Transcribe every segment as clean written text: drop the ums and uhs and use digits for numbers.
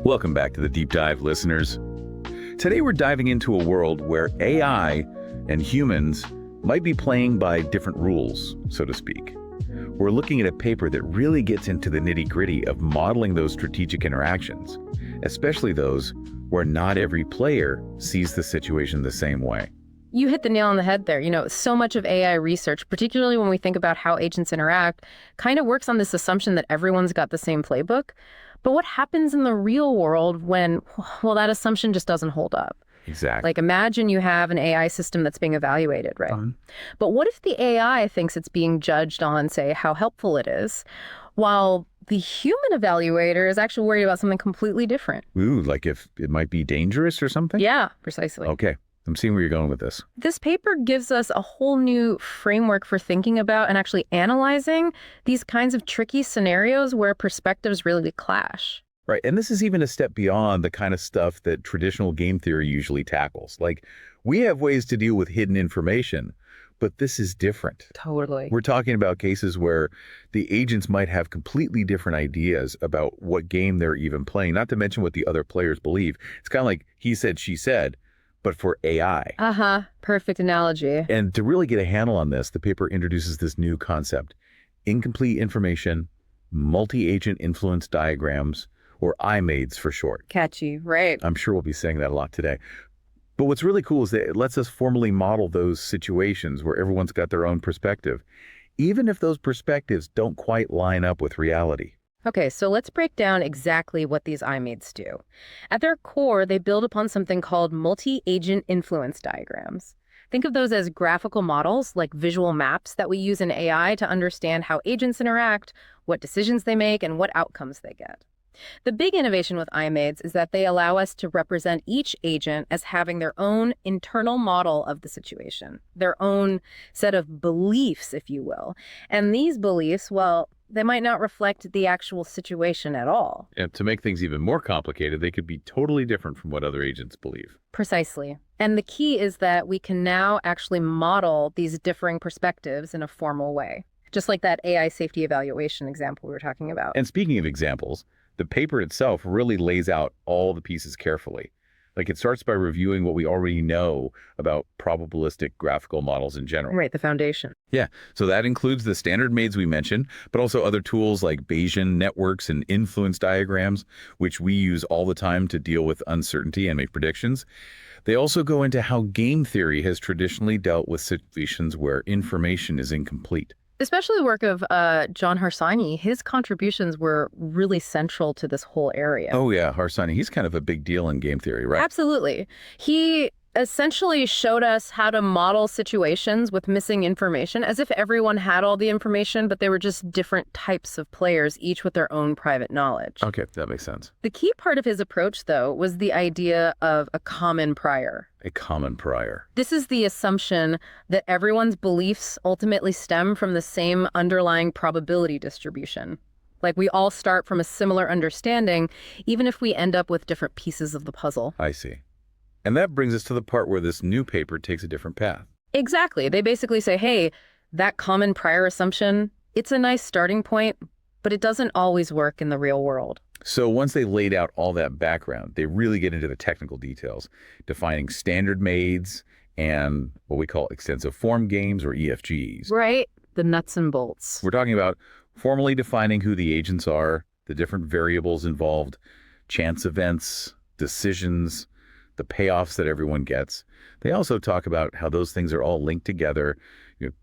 Welcome back to the Deep Dive, listeners. Today we're diving into a world where AI and humans might be playing by different rules, so to speak. We're looking at a paper that really gets into the nitty-gritty of modeling those strategic interactions, especially those where not every player sees the situation the same way. You hit the nail on the head there. So much of AI research, particularly when we think about how agents interact, kind of works on this assumption that everyone's got the same playbook. But what happens in the real world when, that assumption just doesn't hold up? Exactly. Like, imagine you have an AI system that's being evaluated, right? But what if the AI thinks it's being judged on, say, how helpful it is, while the human evaluator is actually worried about something completely different? Ooh, like if it might be dangerous or something? Yeah, precisely. Okay. I'm seeing where you're going with this. This paper gives us a whole new framework for thinking about and actually analyzing these kinds of tricky scenarios where perspectives really clash. Right. And this is even a step beyond the kind of stuff that traditional game theory usually tackles. Like, we have ways to deal with hidden information, but this is different. Totally. We're talking about cases where the agents might have completely different ideas about what game they're even playing, not to mention what the other players believe. It's kind of like he said, she said, but for AI. Perfect analogy. And to really get a handle on this, the paper introduces this new concept: incomplete information, multi-agent influence diagrams, or IMAIDs for short. Catchy, right? I'm sure we'll be saying that a lot today. But what's really cool is that it lets us formally model those situations where everyone's got their own perspective, even if those perspectives don't quite line up with reality. Okay, so let's break down exactly what these IMAIDs do. At their core, they build upon something called multi-agent influence diagrams. Think of those as graphical models, like visual maps that we use in AI to understand how agents interact, what decisions they make, and what outcomes they get. The big innovation with IMAIDs is that they allow us to represent each agent as having their own internal model of the situation, their own set of beliefs, if you will. And these beliefs, they might not reflect the actual situation at all. And to make things even more complicated, they could be totally different from what other agents believe. Precisely. And the key is that we can now actually model these differing perspectives in a formal way, just like that AI safety evaluation example we were talking about. And speaking of examples, the paper itself really lays out all the pieces carefully. Like, it starts by reviewing what we already know about probabilistic graphical models in general. Right, the foundation. Yeah, so that includes the standard MAIDs we mentioned, but also other tools like Bayesian networks and influence diagrams, which we use all the time to deal with uncertainty and make predictions. They also go into how game theory has traditionally dealt with situations where information is incomplete. Especially the work of John Harsanyi. His contributions were really central to this whole area. Oh yeah, Harsanyi, he's kind of a big deal in game theory, right? Absolutely. He essentially showed us how to model situations with missing information, as if everyone had all the information, but they were just different types of players, each with their own private knowledge. Okay, that makes sense. The key part of his approach, though, was the idea of a common prior. A common prior. This is the assumption that everyone's beliefs ultimately stem from the same underlying probability distribution. Like, we all start from a similar understanding, even if we end up with different pieces of the puzzle. I see. And that brings us to the part where this new paper takes a different path. Exactly. They basically say, hey, that common prior assumption, it's a nice starting point, but it doesn't always work in the real world. So once they laid out all that background, they really get into the technical details, defining standard MAIDs and what we call extensive form games, or EFGs. Right. The nuts and bolts. We're talking about formally defining who the agents are, the different variables involved, chance events, decisions, the payoffs that everyone gets. They also talk about how those things are all linked together,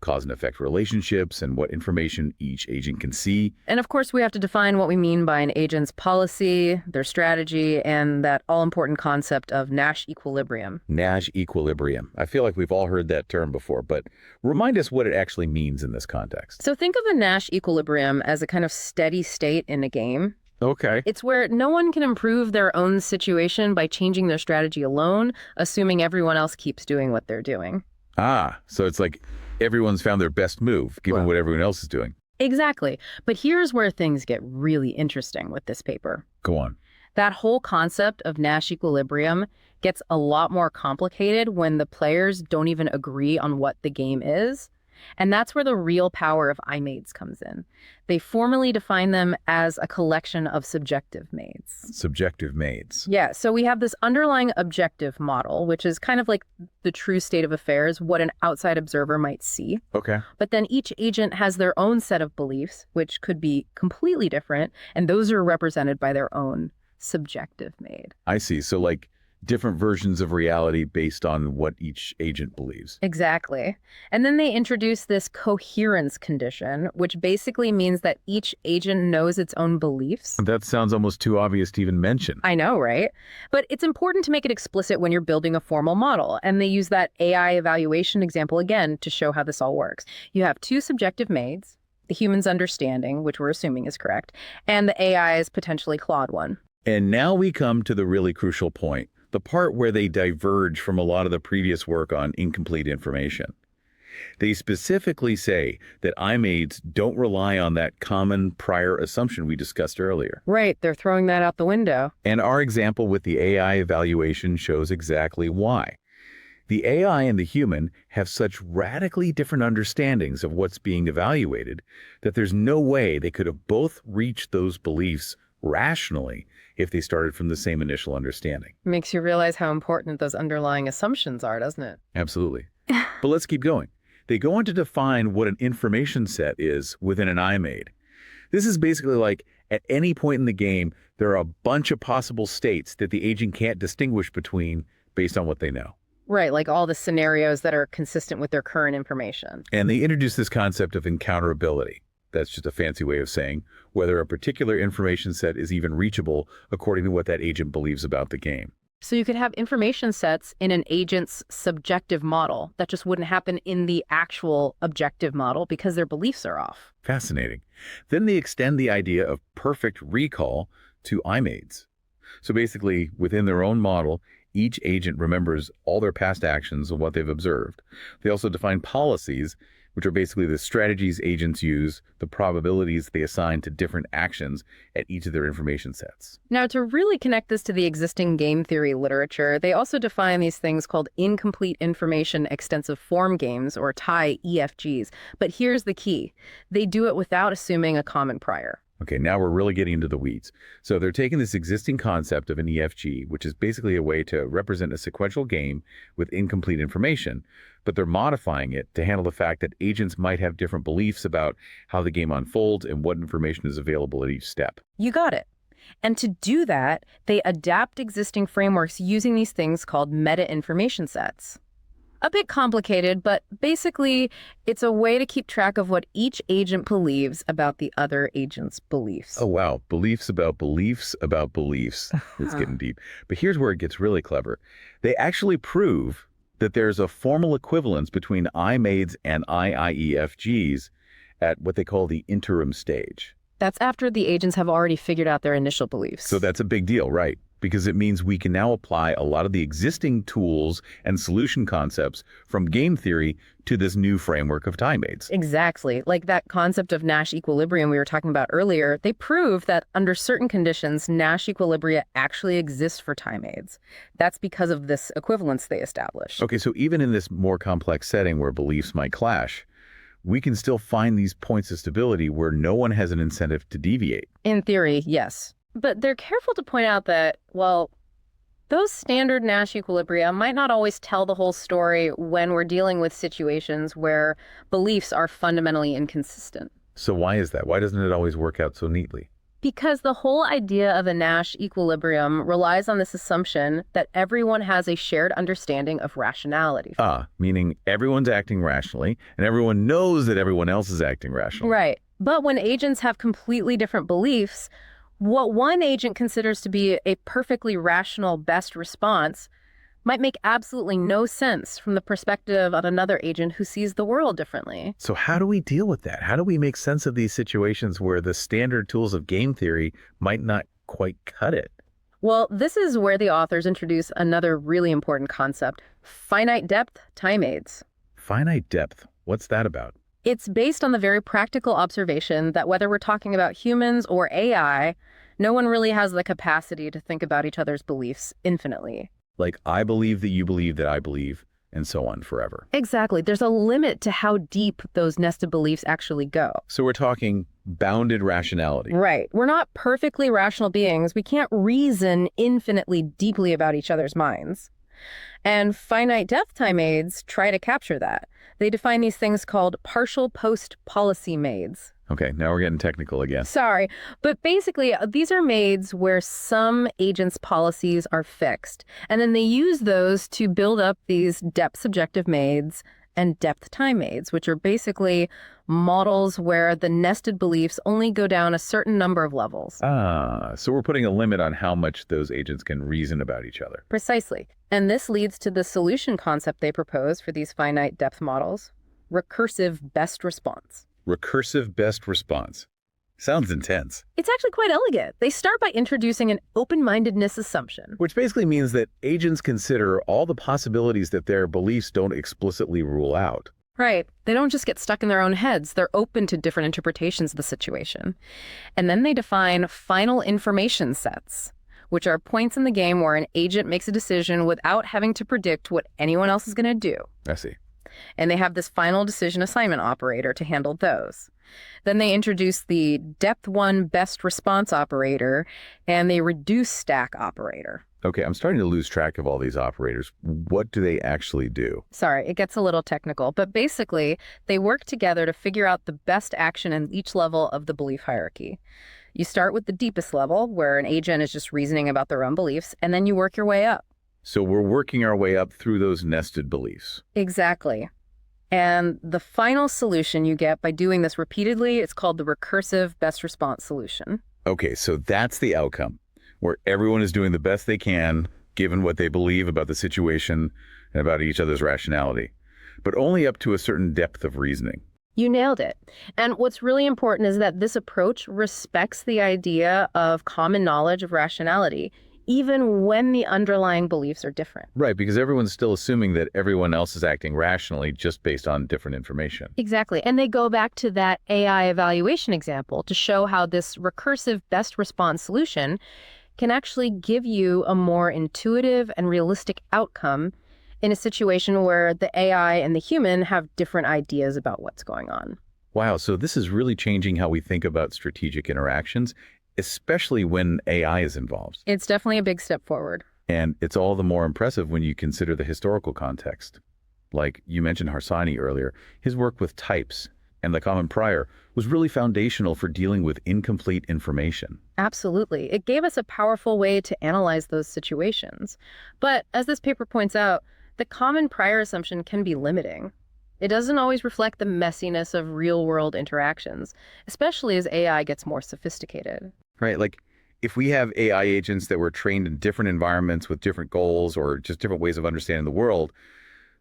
cause and effect relationships, and what information each agent can see. And of course, we have to define what we mean by an agent's policy, their strategy, and that all-important concept of Nash equilibrium. Nash equilibrium. I feel like we've all heard that term before, but remind us what it actually means in this context. So think of a Nash equilibrium as a kind of steady state in a game. Okay. It's where no one can improve their own situation by changing their strategy alone, assuming everyone else keeps doing what they're doing. So it's like everyone's found their best move, given what everyone else is doing. Exactly. But here's where things get really interesting with this paper. Go on. That whole concept of Nash equilibrium gets a lot more complicated when the players don't even agree on what the game is. And that's where the real power of IMAIDs comes in. They formally define them as a collection of subjective MAIDs. Subjective MAIDs. Yeah, so we have this underlying objective model, which is kind of like the true state of affairs, what an outside observer might see. Okay. But then each agent has their own set of beliefs, which could be completely different, and those are represented by their own subjective MAID. I see. So like different versions of reality based on what each agent believes. Exactly. And then they introduce this coherence condition, which basically means that each agent knows its own beliefs. That sounds almost too obvious to even mention. I know, right? But it's important to make it explicit when you're building a formal model. And they use that AI evaluation example again to show how this all works. You have two subjective MAIDs, the human's understanding, which we're assuming is correct, and the AI's potentially flawed one. And now we come to the really crucial point, the part where they diverge from a lot of the previous work on incomplete information. They specifically say that IMAIDs don't rely on that common prior assumption we discussed earlier. Right, they're throwing that out the window. And our example with the AI evaluation shows exactly why. The AI and the human have such radically different understandings of what's being evaluated that there's no way they could have both reached those beliefs rationally if they started from the same initial understanding. Makes you realize how important those underlying assumptions are, doesn't it? Absolutely. But let's keep going. They go on to define what an information set is within an IMAID. This is basically like at any point in the game, there are a bunch of possible states that the agent can't distinguish between based on what they know. Right, like all the scenarios that are consistent with their current information. And they introduce this concept of encounterability. That's just a fancy way of saying whether a particular information set is even reachable according to what that agent believes about the game. So you could have information sets in an agent's subjective model that just wouldn't happen in the actual objective model because their beliefs are off. Fascinating. Then they extend the idea of perfect recall to IMAIDs. So basically, within their own model, each agent remembers all their past actions and what they've observed. They also define policies, which are basically the strategies agents use, the probabilities they assign to different actions at each of their information sets. Now, to really connect this to the existing game theory literature, they also define these things called incomplete information extensive form games, or TIE EFGs. But here's the key. They do it without assuming a common prior. Okay, now we're really getting into the weeds. So they're taking this existing concept of an EFG, which is basically a way to represent a sequential game with incomplete information, but they're modifying it to handle the fact that agents might have different beliefs about how the game unfolds and what information is available at each step. You got it. And to do that, they adapt existing frameworks using these things called meta-information sets. A bit complicated, but basically, it's a way to keep track of what each agent believes about the other agent's beliefs. Oh, wow. Beliefs about beliefs about beliefs. It's getting deep. But here's where it gets really clever. They actually prove that there's a formal equivalence between IMAIDs and IIEFGs at what they call the interim stage. That's after the agents have already figured out their initial beliefs. So that's a big deal, right? Because it means we can now apply a lot of the existing tools and solution concepts from game theory to this new framework of IMAIDs. Exactly. Like that concept of Nash equilibrium we were talking about earlier, they prove that under certain conditions, Nash equilibria actually exist for IMAIDs. That's because of this equivalence they established. Okay, so even in this more complex setting where beliefs might clash, we can still find these points of stability where no one has an incentive to deviate. In theory, yes. But they're careful to point out that, well, those standard Nash equilibria might not always tell the whole story when we're dealing with situations where beliefs are fundamentally inconsistent. So why is that? Why doesn't it always work out so neatly? Because the whole idea of a Nash equilibrium relies on this assumption that everyone has a shared understanding of rationality. Meaning everyone's acting rationally, and everyone knows that everyone else is acting rationally. Right. But when agents have completely different beliefs, what one agent considers to be a perfectly rational best response might make absolutely no sense from the perspective of another agent who sees the world differently. So how do we deal with that? How do we make sense of these situations where the standard tools of game theory might not quite cut it? Well, this is where the authors introduce another really important concept, finite depth IMAIDs. Finite depth, what's that about? It's based on the very practical observation that whether we're talking about humans or AI, no one really has the capacity to think about each other's beliefs infinitely. Like, I believe that you believe that I believe, and so on forever. Exactly. There's a limit to how deep those nested beliefs actually go. So we're talking bounded rationality. Right. We're not perfectly rational beings. We can't reason infinitely deeply about each other's minds. And finite depth time MAIDs try to capture that. They define these things called partial post policy MAIDs. Okay, now we're getting technical again. Sorry, but basically these are MAIDs where some agents' policies are fixed, and then they use those to build up these depth subjective MAIDs and depth time MAIDs, which are basically models where the nested beliefs only go down a certain number of levels. So we're putting a limit on how much those agents can reason about each other. Precisely. And this leads to the solution concept they propose for these finite depth models: recursive best response. Recursive best response. Sounds intense. It's actually quite elegant. They start by introducing an open-mindedness assumption. Which basically means that agents consider all the possibilities that their beliefs don't explicitly rule out. Right. They don't just get stuck in their own heads. They're open to different interpretations of the situation. And then they define final information sets, which are points in the game where an agent makes a decision without having to predict what anyone else is going to do. I see. And they have this final decision assignment operator to handle those. Then they introduce the depth one best response operator and the reduce stack operator. Okay, I'm starting to lose track of all these operators. What do they actually do? Sorry, it gets a little technical, but basically they work together to figure out the best action in each level of the belief hierarchy. You start with the deepest level, where an agent is just reasoning about their own beliefs, and then you work your way up. So we're working our way up through those nested beliefs. Exactly. And the final solution you get by doing this repeatedly, it's called the recursive best response solution. Okay, so that's the outcome, where everyone is doing the best they can, given what they believe about the situation and about each other's rationality, but only up to a certain depth of reasoning. You nailed it. And what's really important is that this approach respects the idea of common knowledge of rationality, even when the underlying beliefs are different. Right, because everyone's still assuming that everyone else is acting rationally just based on different information. Exactly. And they go back to that AI evaluation example to show how this recursive best response solution can actually give you a more intuitive and realistic outcome in a situation where the AI and the human have different ideas about what's going on. Wow, so this is really changing how we think about strategic interactions, especially when AI is involved. It's definitely a big step forward. And it's all the more impressive when you consider the historical context. Like you mentioned Harsanyi earlier, his work with types and the common prior was really foundational for dealing with incomplete information. Absolutely. It gave us a powerful way to analyze those situations. But as this paper points out, the common prior assumption can be limiting. It doesn't always reflect the messiness of real-world interactions, especially as AI gets more sophisticated. Right, like if we have AI agents that were trained in different environments with different goals or just different ways of understanding the world,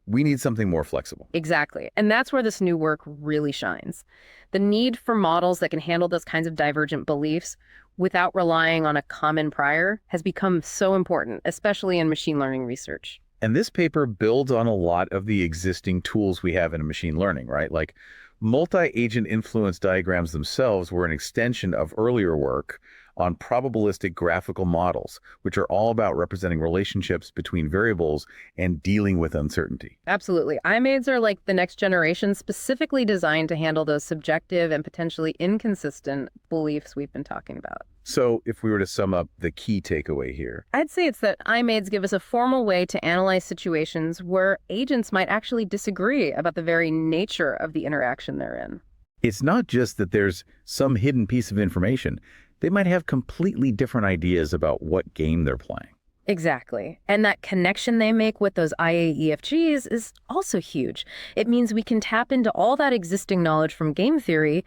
we need something more flexible. Exactly. And that's where this new work really shines. The need for models that can handle those kinds of divergent beliefs without relying on a common prior has become so important, especially in machine learning research. And this paper builds on a lot of the existing tools we have in machine learning, right? Like multi-agent influence diagrams themselves were an extension of earlier work on probabilistic graphical models, which are all about representing relationships between variables and dealing with uncertainty. Absolutely. IMAIDs are like the next generation, specifically designed to handle those subjective and potentially inconsistent beliefs we've been talking about. So if we were to sum up the key takeaway here, I'd say it's that IMAIDs give us a formal way to analyze situations where agents might actually disagree about the very nature of the interaction they're in. it's not just that there's some hidden piece of information. They might have completely different ideas about what game they're playing. Exactly. And that connection they make with those IAEFGs is also huge. It means we can tap into all that existing knowledge from game theory,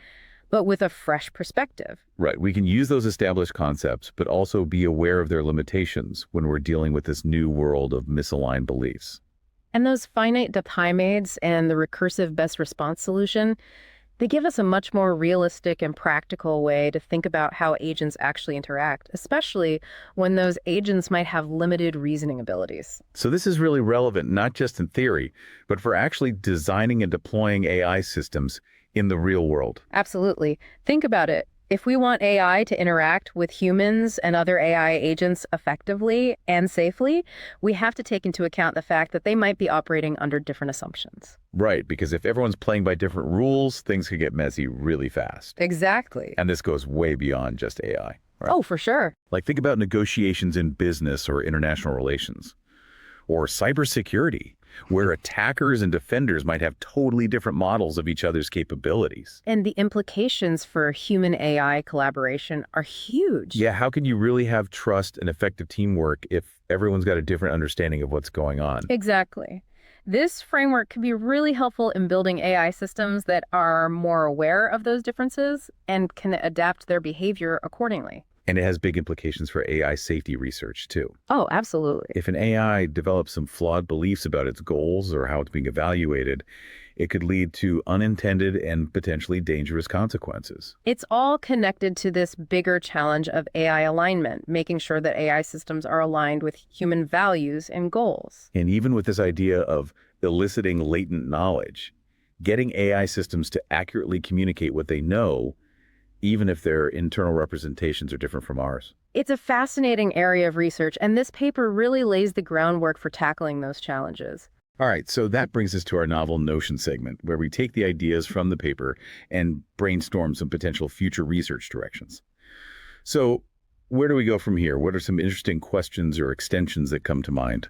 but with a fresh perspective. Right. We can use those established concepts, but also be aware of their limitations when we're dealing with this new world of misaligned beliefs. And those finite depth IMAIDs and the recursive best response solution, they give us a much more realistic and practical way to think about how agents actually interact, especially when those agents might have limited reasoning abilities. So this is really relevant, not just in theory, but for actually designing and deploying AI systems in the real world. Absolutely. Think about it. If we want AI to interact with humans and other AI agents effectively and safely, we have to take into account the fact that they might be operating under different assumptions. Right, because if everyone's playing by different rules, things could get messy really fast. Exactly. And this goes way beyond just AI. Right? Oh, for sure. Like think about negotiations in business or international relations. Or cybersecurity, where attackers and defenders might have totally different models of each other's capabilities. And the implications for human AI collaboration are huge. Yeah, how can you really have trust and effective teamwork if everyone's got a different understanding of what's going on? Exactly. This framework can be really helpful in building AI systems that are more aware of those differences and can adapt their behavior accordingly. And it has big implications for AI safety research, too. Oh, absolutely. If an AI develops some flawed beliefs about its goals or how it's being evaluated, it could lead to unintended and potentially dangerous consequences. It's all connected to this bigger challenge of AI alignment, making sure that AI systems are aligned with human values and goals. And even with this idea of eliciting latent knowledge, getting AI systems to accurately communicate what they know, even if their internal representations are different from ours. It's a fascinating area of research, and this paper really lays the groundwork for tackling those challenges. All right, so that brings us to our novel Notion segment, where we take the ideas from the paper and brainstorm some potential future research directions. So where do we go from here? What are some interesting questions or extensions that come to mind?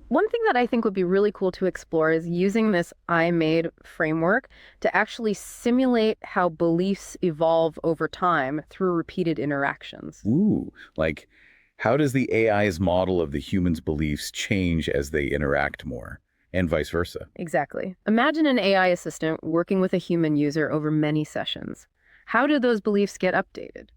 One thing that I think would be really cool to explore is using this IMAID framework to actually simulate how beliefs evolve over time through repeated interactions. Ooh, like how does the AI's model of the human's beliefs change as they interact more, and vice versa? Exactly. Imagine an AI assistant working with a human user over many sessions. How do those beliefs get updated?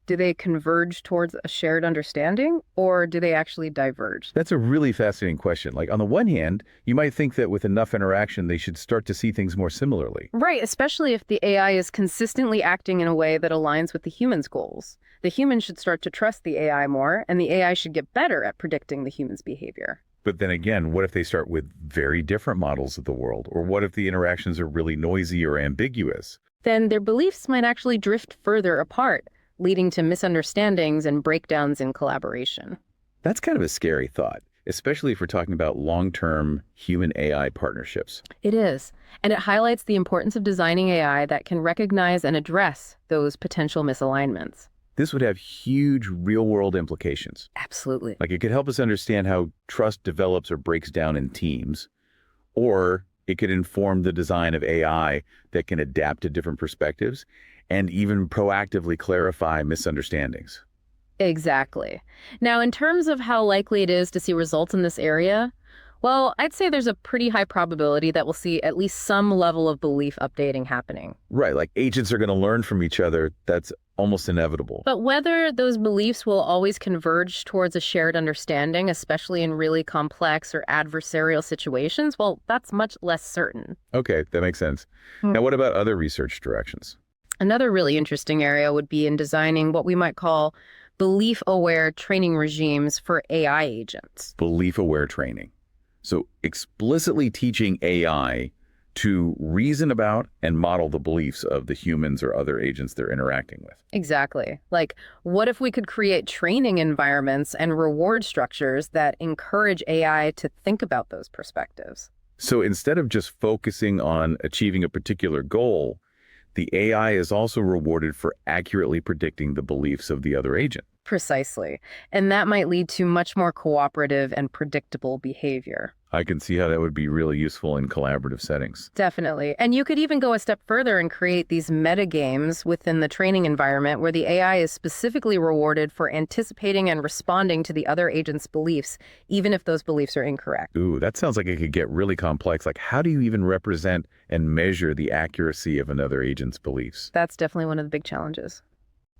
Do they converge towards a shared understanding, or do they actually diverge? That's a really fascinating question. Like on the one hand, you might think that with enough interaction, they should start to see things more similarly. Right, especially if the AI is consistently acting in a way that aligns with the human's goals. The human should start to trust the AI more, and the AI should get better at predicting the human's behavior. But then again, what if they start with very different models of the world? Or what if the interactions are really noisy or ambiguous? Then their beliefs might actually drift further apart, leading to misunderstandings and breakdowns in collaboration. That's kind of a scary thought, especially if we're talking about long-term human-AI partnerships. It is, and it highlights the importance of designing AI that can recognize and address those potential misalignments. This would have huge real-world implications. Absolutely. Like it could help us understand how trust develops or breaks down in teams, or it could inform the design of AI that can adapt to different perspectives and even proactively clarify misunderstandings. Exactly. Now, in terms of how likely it is to see results in this area, well, I'd say there's a pretty high probability that we'll see at least some level of belief updating happening. Right, like agents are going to learn from each other. That's almost inevitable. But whether those beliefs will always converge towards a shared understanding, especially in really complex or adversarial situations, well, that's much less certain. Okay, that makes sense. Now, what about other research directions? Another really interesting area would be in designing what we might call belief-aware training regimes for AI agents. Belief-aware training. So explicitly teaching AI to reason about and model the beliefs of the humans or other agents they're interacting with. Exactly. Like, what if we could create training environments and reward structures that encourage AI to think about those perspectives? So instead of just focusing on achieving a particular goal, the AI is also rewarded for accurately predicting the beliefs of the other agent. Precisely. And that might lead to much more cooperative and predictable behavior. I can see how that would be really useful in collaborative settings. Definitely. And you could even go a step further and create these metagames within the training environment where the AI is specifically rewarded for anticipating and responding to the other agent's beliefs, even if those beliefs are incorrect. Ooh, that sounds like it could get really complex. Like, how do you even represent and measure the accuracy of another agent's beliefs? That's definitely one of the big challenges.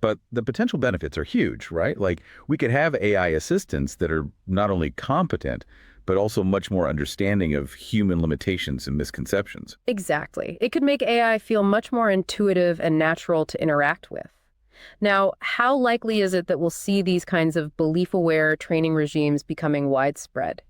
But the potential benefits are huge, right? Like, we could have AI assistants that are not only competent, but also much more understanding of human limitations and misconceptions. Exactly. It could make AI feel much more intuitive and natural to interact with. Now, how likely is it that we'll see these kinds of belief-aware training regimes becoming widespread?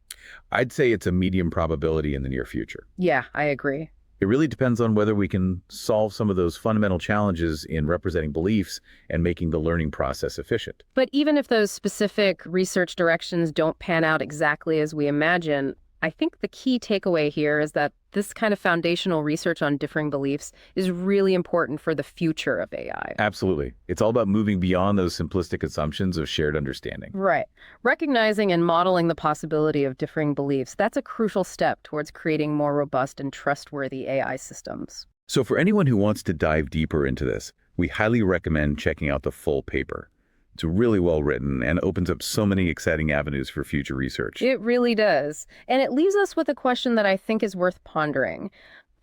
I'd say it's a medium probability in the near future. Yeah, I agree. It really depends on whether we can solve some of those fundamental challenges in representing beliefs and making the learning process efficient. But even if those specific research directions don't pan out exactly as we imagine, I think the key takeaway here is that this kind of foundational research on differing beliefs is really important for the future of AI. Absolutely. It's all about moving beyond those simplistic assumptions of shared understanding. Right. Recognizing and modeling the possibility of differing beliefs, that's a crucial step towards creating more robust and trustworthy AI systems. So for anyone who wants to dive deeper into this, we highly recommend checking out the full paper. It's really well written and opens up so many exciting avenues for future research. It really does. And it leaves us with a question that I think is worth pondering.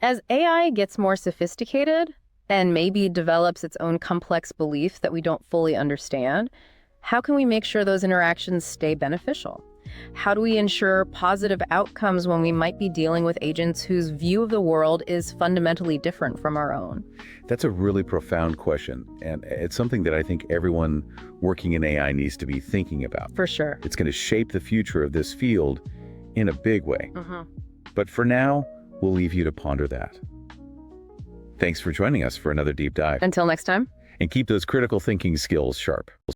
As AI gets more sophisticated and maybe develops its own complex beliefs that we don't fully understand, how can we make sure those interactions stay beneficial? How do we ensure positive outcomes when we might be dealing with agents whose view of the world is fundamentally different from our own? That's a really profound question, and it's something that I think everyone working in AI needs to be thinking about. For sure. It's going to shape the future of this field in a big way. But for now, we'll leave you to ponder that. Thanks for joining us for another deep dive. Until next time. And keep those critical thinking skills sharp.